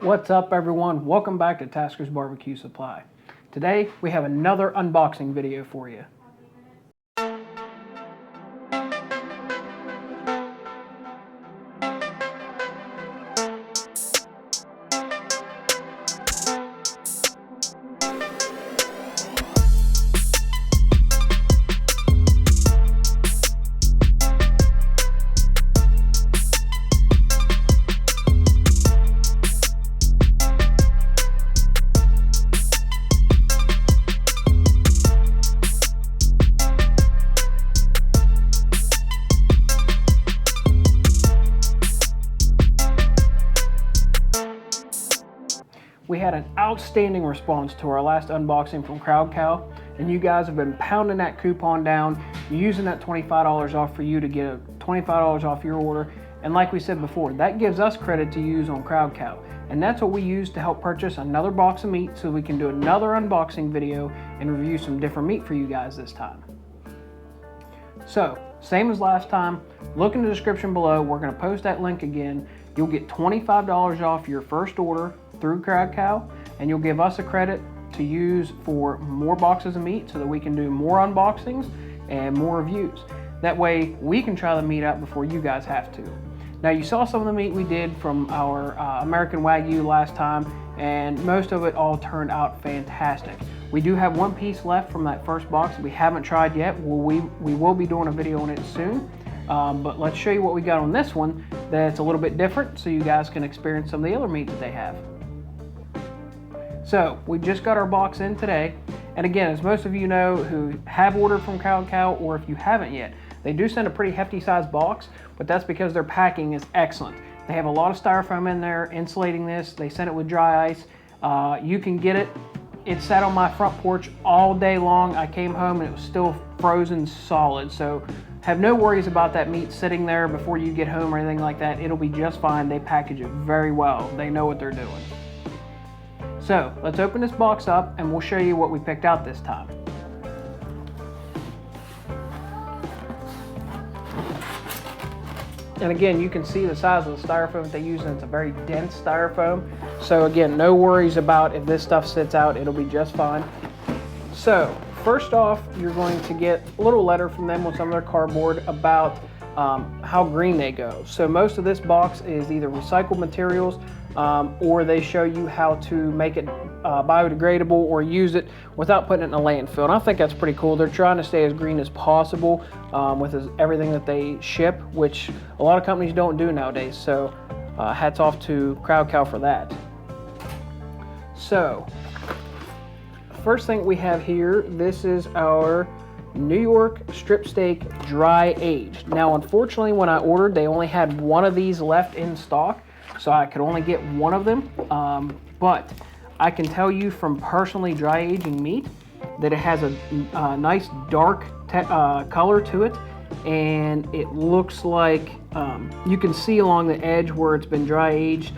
What's up everyone? Welcome back to Tasker's Barbecue Supply. Today we have another unboxing video for you. We had an outstanding response to our last unboxing from Crowd Cow, and you guys have been pounding that coupon down, using that $25 off for you to get $25 off your order. And like we said before, that gives us credit to use on Crowd Cow. And that's what we use to help purchase another box of meat so we can do another unboxing video and review some different meat for you guys this time. So, same as last time, look in the description below. We're going to post that link again. You'll get $25 off your first order through Crowd Cow, and you'll give us a credit to use for more boxes of meat so that we can do more unboxings and more reviews. That way we can try the meat out before you guys have to. Now, you saw some of the meat we did from our American Wagyu last time, and most of it all turned out fantastic. We do have one piece left from that first box that we haven't tried yet. We will be doing a video on it soon. But let's show you what we got on this one that's a little bit different so you guys can experience some of the other meat that they have. So we just got our box in today, and again, as most of you know who have ordered from Crowd Cow, or if you haven't yet, they do send a pretty hefty size box, but that's because their packing is excellent. They have a lot of styrofoam in there insulating this. They send it with dry ice. You can get it. It sat on my front porch all day long. I came home and it was still frozen solid, so have no worries about that meat sitting there before you get home or anything like that. It'll be just fine. They package it very well. They know what they're doing. So let's open this box up and we'll show you what we picked out this time. And again, you can see the size of the styrofoam that they use, and it's a very dense styrofoam. So again, no worries about if this stuff sits out, it'll be just fine. So first off, you're going to get a little letter from them on some of their cardboard about how green they go. So most of this box is either recycled materials or they show you how to make it biodegradable or use it without putting it in a landfill. And I think that's pretty cool. They're trying to stay as green as possible with everything that they ship, which a lot of companies don't do nowadays. So hats off to Crowd Cow for that. So first thing we have here, this is our New York strip steak dry aged. Now, unfortunately, when I ordered, they only had one of these left in stock, so I could only get one of them. But I can tell you from personally dry aging meat that it has a nice dark color to it, and it looks like you can see along the edge where it's been dry aged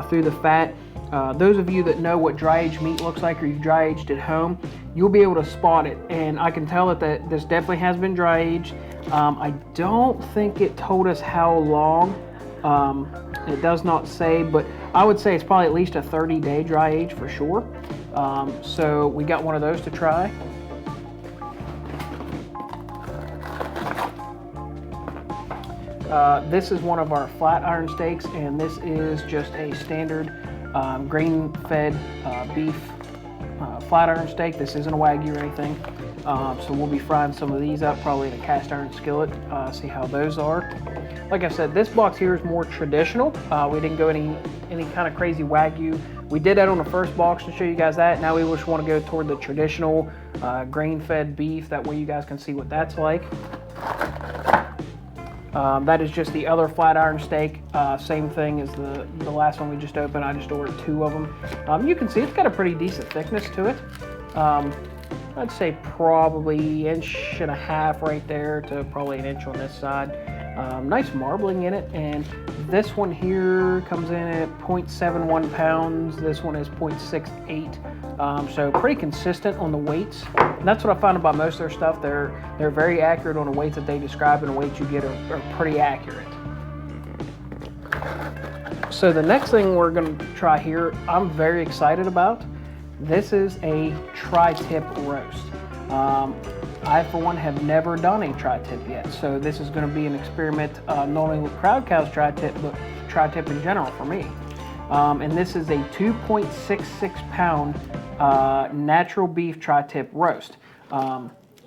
through the fat. Those of you that know what dry aged meat looks like, or you've dry aged at home, you'll be able to spot it. And I can tell that this definitely has been dry aged. I don't think it told us how long. It does not say, but I would say it's probably at least a 30-day dry age for sure. So we got one of those to try. This is one of our flat iron steaks, and this is just a standard grain-fed beef flat iron steak. This isn't a Wagyu or anything. So we'll be frying some of these up, probably in a cast iron skillet, see how those are. Like I said, this box here is more traditional. We didn't go any kind of crazy Wagyu. We did that on the first box to show you guys that. Now we just want to go toward the traditional grain-fed beef. That way you guys can see what that's like. That is just the other flat iron steak. Same thing as the last one we just opened. I just ordered 2 of them. You can see it's got a pretty decent thickness to it. I'd say probably 1.5 inches right there to probably 1 inch on this side. Nice marbling in it, and this one here comes in at 0.71 pounds. This one is 0.68. So pretty consistent on the weights. And that's what I found about most of their stuff. They're very accurate on the weights that they describe, and the weights you get are pretty accurate. So the next thing we're going to try here, I'm very excited about. This is a tri-tip roast. I, for one, have never done a tri-tip yet, so this is going to be an experiment, not only with Crowd Cow's tri-tip, but tri-tip in general for me. And this is a 2.66 pound natural beef tri-tip roast.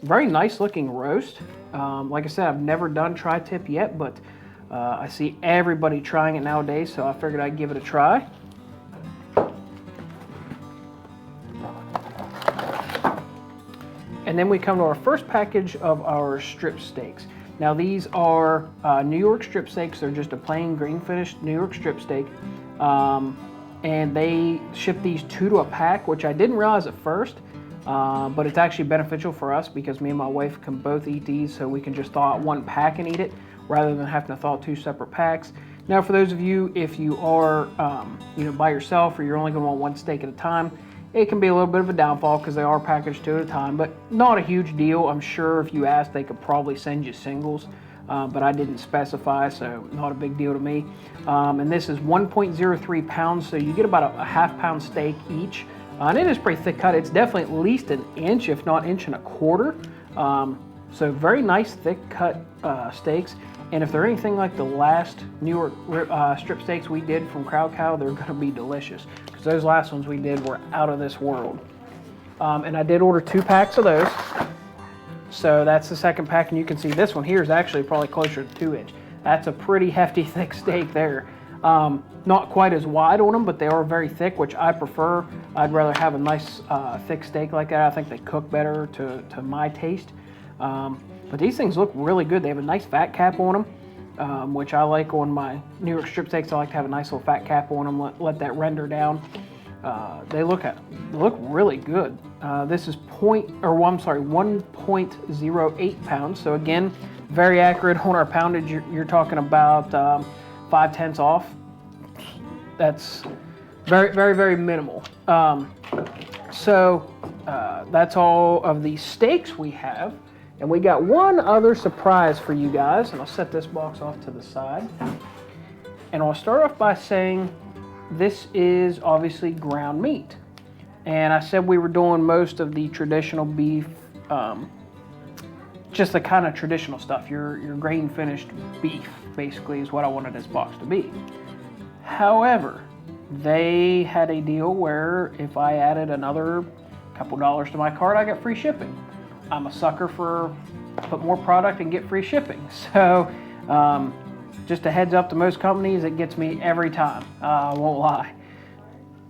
Very nice looking roast. Like I said, I've never done tri-tip yet, but I see everybody trying it nowadays, so I figured I'd give it a try. And then we come to our first package of our strip steaks. Now these are New York strip steaks. They're just a plain green finished New York strip steak. And they ship these 2 to a pack, which I didn't realize at first, but it's actually beneficial for us because me and my wife can both eat these, so we can just thaw out 1 pack and eat it rather than having to thaw 2 separate packs. Now for those of you, if you are by yourself or you're only going to want 1 steak at a time, it can be a little bit of a downfall because they are packaged 2 at a time, but not a huge deal. I'm sure if you asked, they could probably send you singles, but I didn't specify, so not a big deal to me. And this is 1.03 pounds, so you get about a half-pound steak each. And it is pretty thick cut. It's definitely at least an inch, if not 1.25 inches. So very nice thick cut steaks. And if they're anything like the last New York strip steaks we did from Crowd Cow, they're going to be delicious. Because those last ones we did were out of this world. And I did order 2 packs of those. So that's the second pack, and you can see this one here is actually probably closer to 2 inch. That's a pretty hefty, thick steak there. Not quite as wide on them, but they are very thick, which I prefer. I'd rather have a nice thick steak like that. I think they cook better to my taste. But these things look really good. They have a nice fat cap on them, which I like on my New York strip steaks. I like to have a nice little fat cap on them, let that render down. They look really good. This is 1.08 pounds. So again, very accurate on our poundage. You're talking about 5/10 off. That's very, very, very minimal. So that's all of the steaks we have. And we got one other surprise for you guys, and I'll set this box off to the side. And I'll start off by saying this is obviously ground meat. And I said we were doing most of the traditional beef, just the kind of traditional stuff, your grain finished beef, basically, is what I wanted this box to be. However, they had a deal where if I added another couple dollars to my cart, I got free shipping. I'm a sucker for put more product and get free shipping. So just a heads up to most companies, it gets me every time, I won't lie.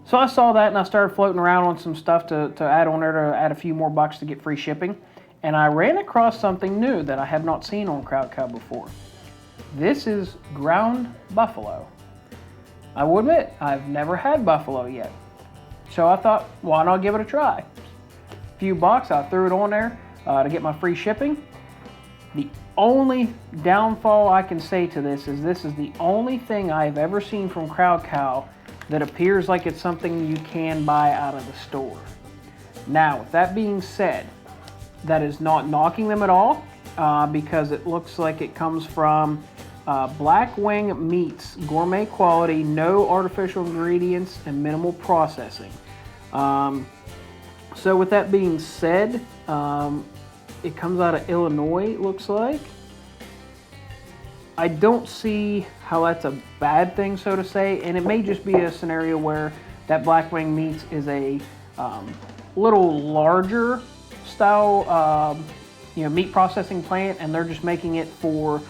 So I saw that and I started floating around on some stuff to add on there to add a few more bucks to get free shipping. And I ran across something new that I have not seen on Crowd Cow before. This is ground buffalo. I will admit, I've never had buffalo yet. So I thought, why not give it a try? A few bucks, I threw it on there to get my free shipping. The only downfall I can say to this is the only thing I've ever seen from Crowd Cow that appears like it's something you can buy out of the store. Now, with that being said, that is not knocking them at all because it looks like it comes from Black Wing Meats, gourmet quality, no artificial ingredients, and minimal processing. So with that being said, it comes out of Illinois, it looks like. I don't see how that's a bad thing, so to say, and it may just be a scenario where that Black Wing Meats is a little larger style meat processing plant, and they're just making it for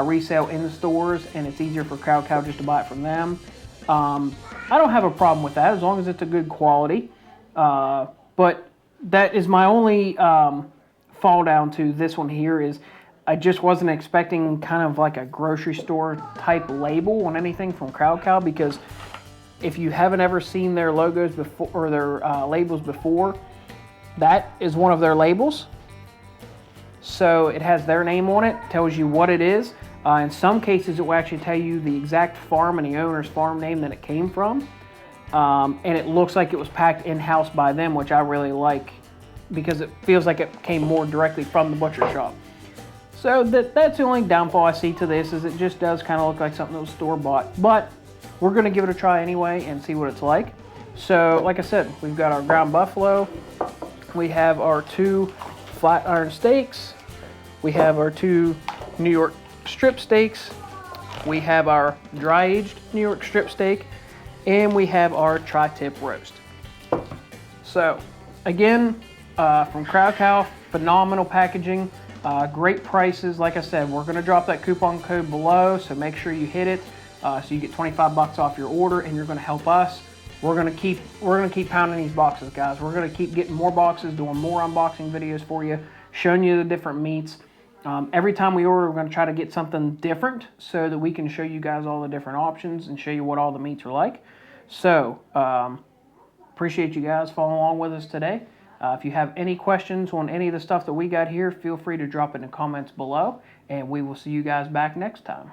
resale in the stores, and it's easier for Crowd Cow just to buy it from them. I don't have a problem with that as long as it's a good quality. But that is my only fall down to this one here is I just wasn't expecting kind of like a grocery store type label on anything from Crowd Cow, because if you haven't ever seen their logos before or their labels before, that is one of their labels. So it has their name on it, tells you what it is. In some cases, it will actually tell you the exact farm and the owner's farm name that it came from. And it looks like it was packed in-house by them, which I really like because it feels like it came more directly from the butcher shop. So that's the only downfall I see to this, is it just does kind of look like something that was store-bought. But we're going to give it a try anyway and see what it's like. So like I said, we've got our ground buffalo, we have our 2 flat iron steaks, we have our 2 New York strip steaks, we have our dry aged New York strip steak, and we have our tri-tip roast. So again, from Crowd Cow, phenomenal packaging, great prices. Like I said, we're going to drop that coupon code below, so make sure you hit it so you get 25 bucks off your order, and you're going to help us. We're going to keep pounding these boxes, guys. We're going to keep getting more boxes, doing more unboxing videos for you, showing you the different meats. Every time we order, we're going to try to get something different so that we can show you guys all the different options and show you what all the meats are like. So, appreciate you guys following along with us today. If you have any questions on any of the stuff that we got here, feel free to drop it in the comments below, and we will see you guys back next time.